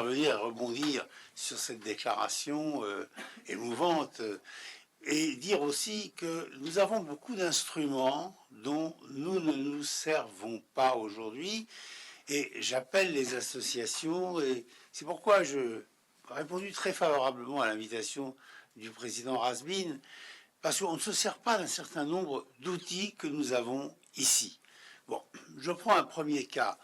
intervenir et rebondir sur cette déclaration émouvante et dire aussi que nous avons beaucoup d'instruments dont nous ne nous servons pas aujourd'hui. Et j'appelle les associations, et c'est pourquoi je répondu très favorablement à l'invitation du président Razbin, parce qu'on ne se sert pas d'un certain nombre d'outils que nous avons ici. Bon, je prends un premier cas.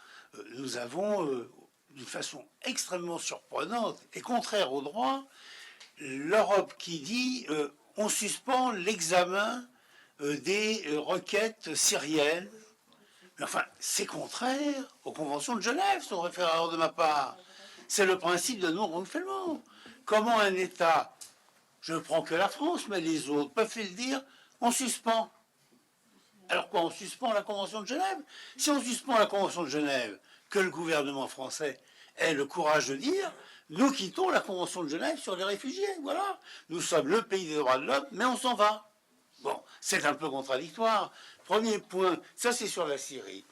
Nous avons, d'une façon extrêmement surprenante et contraire au droit, l'Europe qui dit on suspend l'examen des requêtes syriennes. Mais enfin, c'est contraire aux conventions de Genève, sauf erreur de ma part. C'est le principe de non-renouvellement. Comment un État, je ne prends que la France, mais les autres peuvent le dire, on suspend. Alors quoi, on suspend la Convention de Genève? Si on suspend la Convention de Genève, que le gouvernement français ait le courage de dire, nous quittons la Convention de Genève sur les réfugiés, voilà. Nous sommes le pays des droits de l'homme, mais on s'en va. Bon, c'est un peu contradictoire. Premier point, ça c'est sur la Syrie.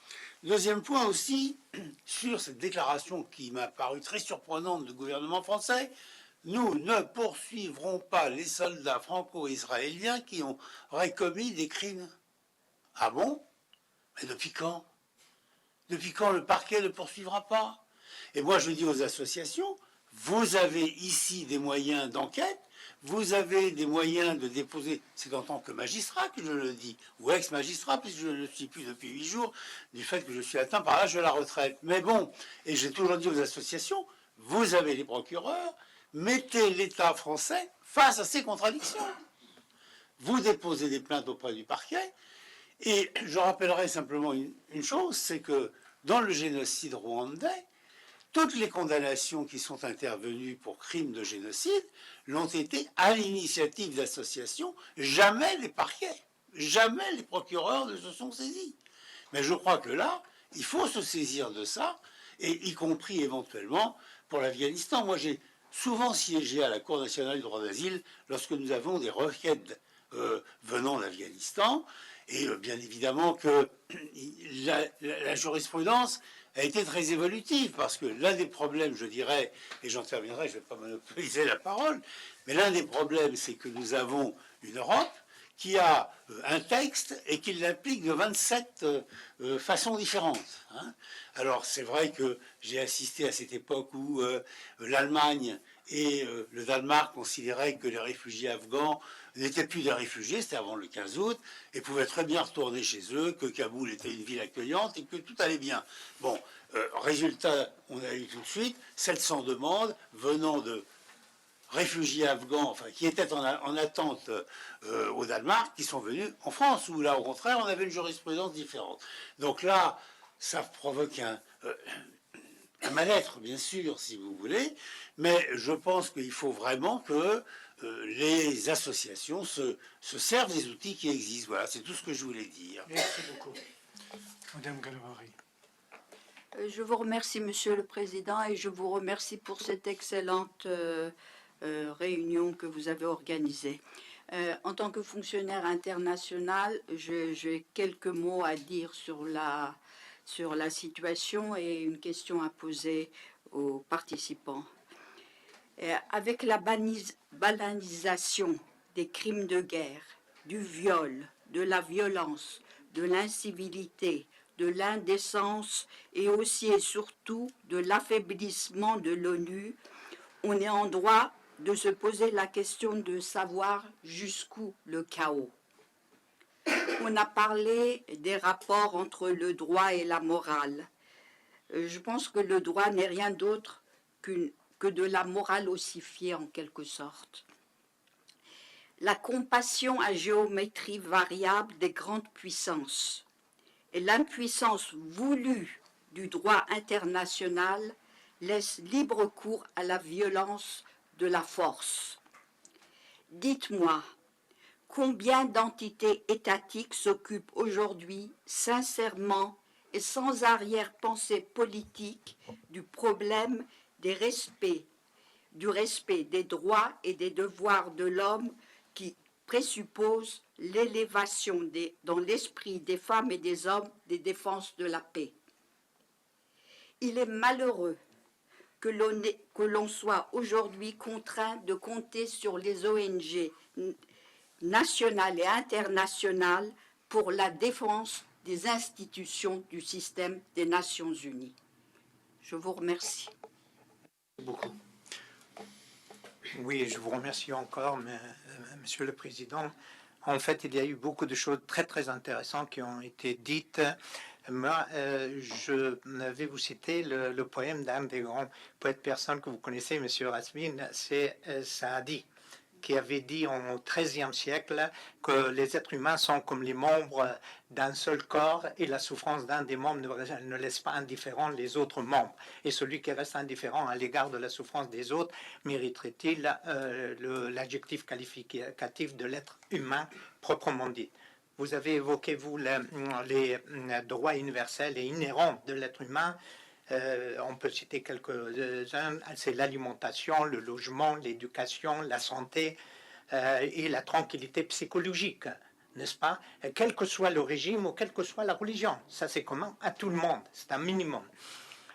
Deuxième point aussi, sur cette déclaration qui m'a paru très surprenante du gouvernement français, nous ne poursuivrons pas les soldats franco-israéliens qui auraient commis des crimes. Ah bon? Mais depuis quand? Depuis quand le parquet ne poursuivra pas? Et moi je dis aux associations, vous avez ici des moyens d'enquête, vous avez des moyens de déposer, c'est en tant que magistrat que je le dis, ou ex-magistrat, puisque je ne le suis plus depuis 8 jours, du fait que je suis atteint par l'âge de la retraite. Mais bon, et j'ai toujours dit aux associations, vous avez les procureurs, mettez l'État français face à ces contradictions. Vous déposez des plaintes auprès du parquet, et je rappellerai simplement une chose, c'est que dans le génocide rwandais, toutes les condamnations qui sont intervenues pour crimes de génocide l'ont été à l'initiative d'associations, jamais les parquets, jamais les procureurs ne se sont saisis. Mais je crois que là, il faut se saisir de ça, et y compris éventuellement pour l'Afghanistan. Moi, j'ai souvent siégé à la Cour nationale du droit d'asile lorsque nous avons des requêtes venant d'Afghanistan, et bien évidemment que la jurisprudence a été très évolutive, parce que l'un des problèmes, je dirais, et j'en terminerai, je ne vais pas monopoliser la parole, mais l'un des problèmes, c'est que nous avons une Europe qui a un texte et qui l'applique de 27 façons différentes. Hein. Alors c'est vrai que j'ai assisté à cette époque où l'Allemagne et le Danemark considéraient que les réfugiés afghans n'étaient plus des réfugiés, c'était avant le 15 août, et pouvaient très bien retourner chez eux, que Kaboul était une ville accueillante et que tout allait bien. Bon, résultat, on a eu tout de suite 700 demandes venant de réfugiés afghans, enfin, qui étaient en attente au Danemark, qui sont venus en France, où là, au contraire, on avait une jurisprudence différente. Donc là, ça provoque un mal-être, bien sûr, si vous voulez, mais je pense qu'il faut vraiment que les associations se servent des outils qui existent. Voilà, c'est tout ce que je voulais dire. Merci beaucoup. Madame Galvari. Je vous remercie, Monsieur le Président, et je vous remercie pour cette excellente réunion que vous avez organisée. En tant que fonctionnaire international, j'ai quelques mots à dire sur la situation et une question à poser aux participants. Avec la banalisation des crimes de guerre, du viol, de la violence, de l'incivilité, de l'indécence et aussi et surtout de l'affaiblissement de l'ONU, on est en droit de se poser la question de savoir jusqu'où le chaos. On a parlé des rapports entre le droit et la morale. Je pense que le droit n'est rien d'autre que de la morale ossifiée en quelque sorte. La compassion à géométrie variable des grandes puissances et l'impuissance voulue du droit international laissent libre cours à la violence de la force. Dites-moi, combien d'entités étatiques s'occupent aujourd'hui sincèrement et sans arrière-pensée politique du problème du respect des droits et des devoirs de l'homme qui présuppose l'élévation dans l'esprit des femmes et des hommes des défenses de la paix. Il est malheureux que l'on soit aujourd'hui contraint de compter sur les ONG nationales et internationales pour la défense des institutions du système des Nations Unies. Je vous remercie. Beaucoup. Oui, je vous remercie encore, Monsieur le Président. En fait, il y a eu beaucoup de choses très, très intéressantes qui ont été dites. Moi, je vais vous citer le poème d'un des grands poètes persans que vous connaissez, Monsieur Rasmin, c'est Saadi, qui avait dit au XIIIe siècle que les êtres humains sont comme les membres d'un seul corps et la souffrance d'un des membres ne laisse pas indifférents les autres membres. Et celui qui reste indifférent à l'égard de la souffrance des autres mériterait-il l'adjectif qualificatif de l'être humain proprement dit. Vous avez évoqué, vous, les droits universels et inhérents de l'être humain. On peut citer quelques-uns, c'est l'alimentation, le logement, l'éducation, la santé et la tranquillité psychologique, n'est-ce pas? Quel que soit le régime ou quelle que soit la religion, ça c'est commun à tout le monde, c'est un minimum.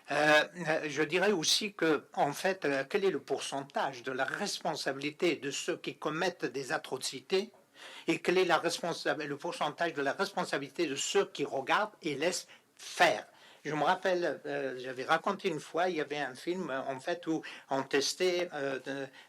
Je dirais aussi que, en fait, quel est le pourcentage de la responsabilité de ceux qui commettent des atrocités et quel est le pourcentage de la responsabilité de ceux qui regardent et laissent faire? Je me rappelle, j'avais raconté une fois, il y avait un film en fait où on testait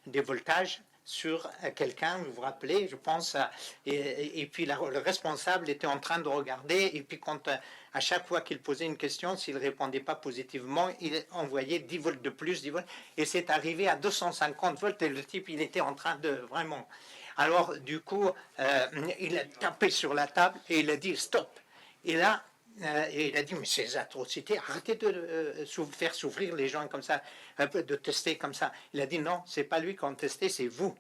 des voltages sur quelqu'un, vous vous rappelez, je pense, et puis le responsable était en train de regarder, et puis quand à chaque fois qu'il posait une question, s'il ne répondait pas positivement, il envoyait 10 volts de plus, 10 volts, et c'est arrivé à 250 volts, et le type, il était en train de vraiment... Alors, du coup, il a tapé sur la table, et il a dit « stop ». Et là, et il a dit, mais ces atrocités, arrêtez de faire souffrir les gens comme ça, de tester comme ça. Il a dit, non, c'est pas lui qui a testé, c'est vous.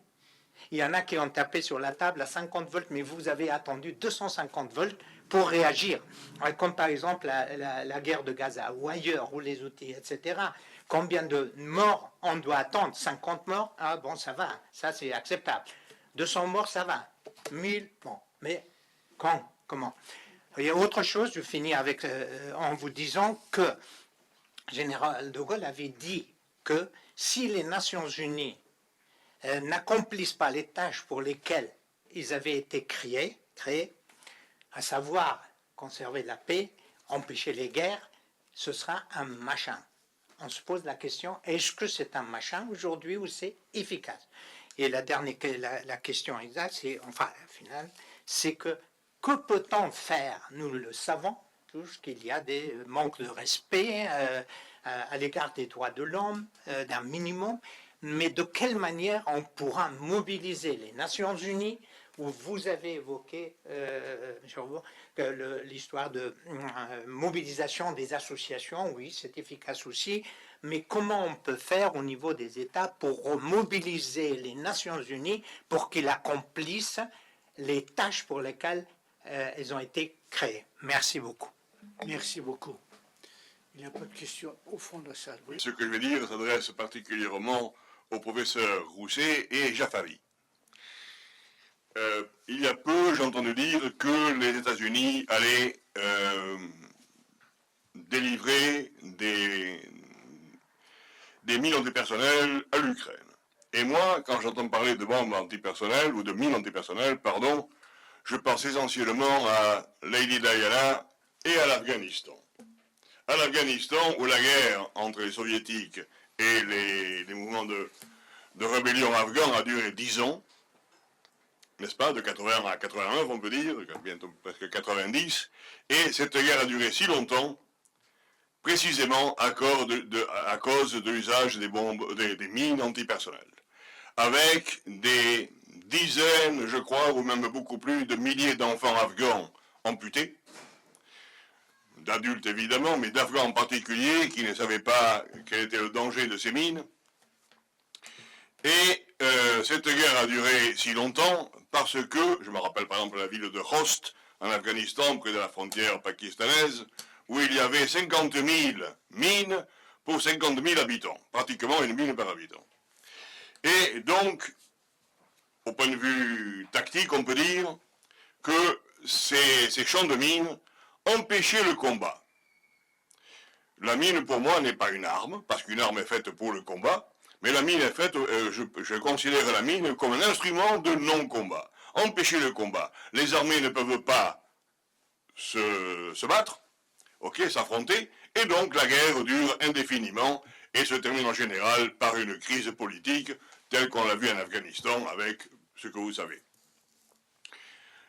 Il y en a qui ont tapé sur la table à 50 volts, mais vous avez attendu 250 volts pour réagir. Comme par exemple la guerre de Gaza, ou ailleurs, ou les outils, etc. Combien de morts on doit attendre? 50 morts? Ah bon, ça va, ça c'est acceptable. 200 morts, ça va. 1000, bon, mais quand? Comment? Il y a autre chose, je finis avec, en vous disant que Général de Gaulle avait dit que si les Nations Unies n'accomplissent pas les tâches pour lesquelles ils avaient été créés, à savoir conserver la paix, empêcher les guerres, ce sera un machin. On se pose la question, est-ce que c'est un machin aujourd'hui ou c'est efficace? Et la question exacte, c'est, enfin, finale, c'est que peut-on faire? Nous le savons tous qu'il y a des manques de respect à l'égard des droits de l'homme, d'un minimum, mais de quelle manière on pourra mobiliser les Nations Unies, où vous avez évoqué, l'histoire de mobilisation des associations, oui, c'est efficace aussi, mais comment on peut faire au niveau des États pour mobiliser les Nations Unies pour qu'ils accomplissent les tâches pour lesquelles elles ont été créées. Merci beaucoup. Merci beaucoup. Il n'y a pas de questions au fond de la salle. Oui. Ce que je vais dire s'adresse particulièrement au professeur Rousset et Jafari. Il y a peu, j'ai entendu dire que les États-Unis allaient délivrer des mines antipersonnelles à l'Ukraine. Et moi, quand j'entends parler de bombes antipersonnelles, ou de mines antipersonnelles, pardon, je pense essentiellement à Lady Diana et à l'Afghanistan. À l'Afghanistan, où la guerre entre les soviétiques et les mouvements de rébellion afghans a duré 10 ans, n'est-ce pas, de 80 à 89, on peut dire, bientôt presque 90, et cette guerre a duré si longtemps, précisément à cause de l'usage des bombes, des mines antipersonnelles, avec des dizaines, je crois, ou même beaucoup plus, de milliers d'enfants afghans amputés, d'adultes évidemment, mais d'Afghans en particulier, qui ne savaient pas quel était le danger de ces mines. Et cette guerre a duré si longtemps parce que, je me rappelle par exemple la ville de Khost, en Afghanistan, près de la frontière pakistanaise, où il y avait 50 000 mines pour 50 000 habitants, pratiquement une mine par habitant. Et donc, au point de vue tactique, on peut dire que ces champs de mines empêchaient le combat. La mine, pour moi, n'est pas une arme, parce qu'une arme est faite pour le combat, mais la mine est faite, je considère la mine comme un instrument de non-combat. Empêcher le combat. Les armées ne peuvent pas se battre, ok, s'affronter, et donc la guerre dure indéfiniment et se termine en général par une crise politique telle qu'on l'a vu en Afghanistan avec ce que vous savez.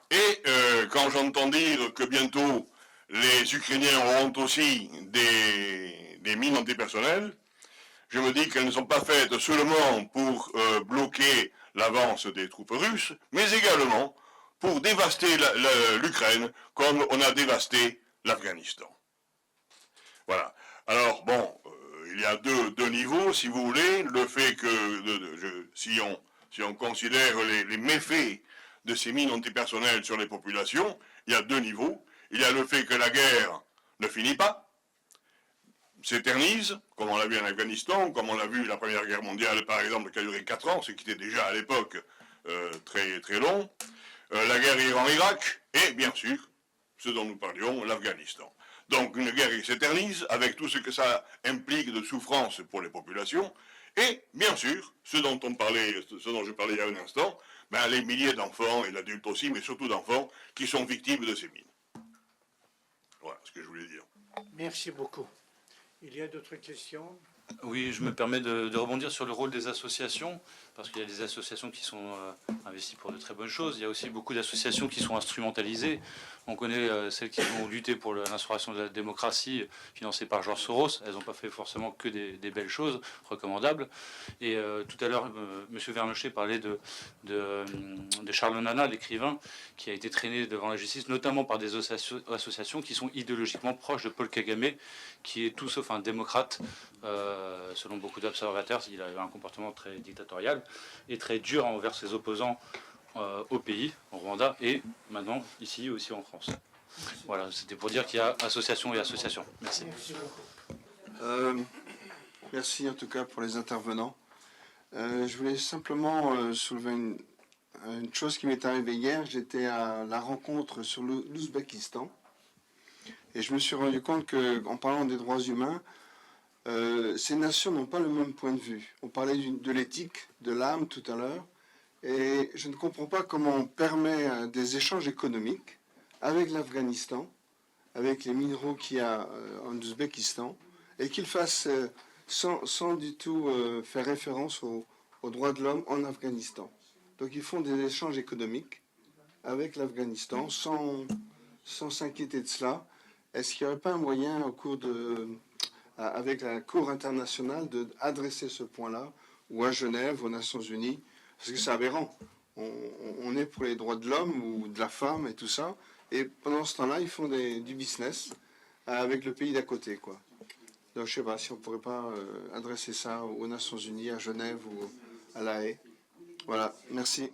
Et quand j'entends dire que bientôt les Ukrainiens auront aussi des mines antipersonnelles, je me dis qu'elles ne sont pas faites seulement pour bloquer l'avance des troupes russes, mais également pour dévaster l'Ukraine comme on a dévasté l'Afghanistan. Voilà. Alors, bon, il y a deux niveaux, si vous voulez. Le fait que, si on considère les méfaits de ces mines antipersonnelles sur les populations, il y a deux niveaux. Il y a le fait que la guerre ne finit pas, s'éternise, comme on l'a vu en Afghanistan, comme on l'a vu la Première Guerre mondiale, par exemple, qui a duré 4 ans, ce qui était déjà à l'époque très, très long. La guerre Iran-Irak, et bien sûr, ce dont nous parlions, l'Afghanistan. Donc une guerre qui s'éternise, avec tout ce que ça implique de souffrance pour les populations, et bien sûr, ce dont je parlais il y a un instant, ben, les milliers d'enfants, et d'adultes aussi, mais surtout d'enfants, qui sont victimes de ces mines. Voilà ce que je voulais dire. Merci beaucoup. Il y a d'autres questions? Oui, je me permets de rebondir sur le rôle des associations, parce qu'il y a des associations qui sont investies pour de très bonnes choses. Il y a aussi beaucoup d'associations qui sont instrumentalisées. On connaît celles qui ont lutté pour l'instauration de la démocratie, financées par George Soros. Elles n'ont pas fait forcément que des belles choses recommandables. Et tout à l'heure, M. Vernochet parlait de Charles Nana, l'écrivain, qui a été traîné devant la justice, notamment par des associations qui sont idéologiquement proches de Paul Kagame, qui est tout sauf un démocrate. Selon beaucoup d'observateurs, il avait un comportement très dictatorial et très dur envers ses opposants au pays, au Rwanda, et maintenant ici aussi en France. Voilà, c'était pour dire qu'il y a association et association. Merci. Merci en tout cas pour les intervenants. Je voulais simplement soulever une chose qui m'est arrivée hier. J'étais à la rencontre sur l'Ouzbékistan et je me suis rendu compte qu'en parlant des droits humains, ces nations n'ont pas le même point de vue. On parlait de l'éthique, de l'âme tout à l'heure, et je ne comprends pas comment on permet des échanges économiques avec l'Afghanistan, avec les minéraux qu'il y a en Ouzbékistan, et qu'ils fassent sans du tout faire référence aux droits de l'homme en Afghanistan. Donc ils font des échanges économiques avec l'Afghanistan sans s'inquiéter de cela. Est-ce qu'il n'y aurait pas un moyen au cours avec la Cour internationale d'adresser ce point-là, ou à Genève, aux Nations Unies, parce que c'est aberrant. On est pour les droits de l'homme ou de la femme et tout ça, et pendant ce temps-là, ils font du business avec le pays d'à côté, quoi. Donc je ne sais pas si on ne pourrait pas adresser ça aux Nations Unies, à Genève ou à La Haye. Voilà, merci.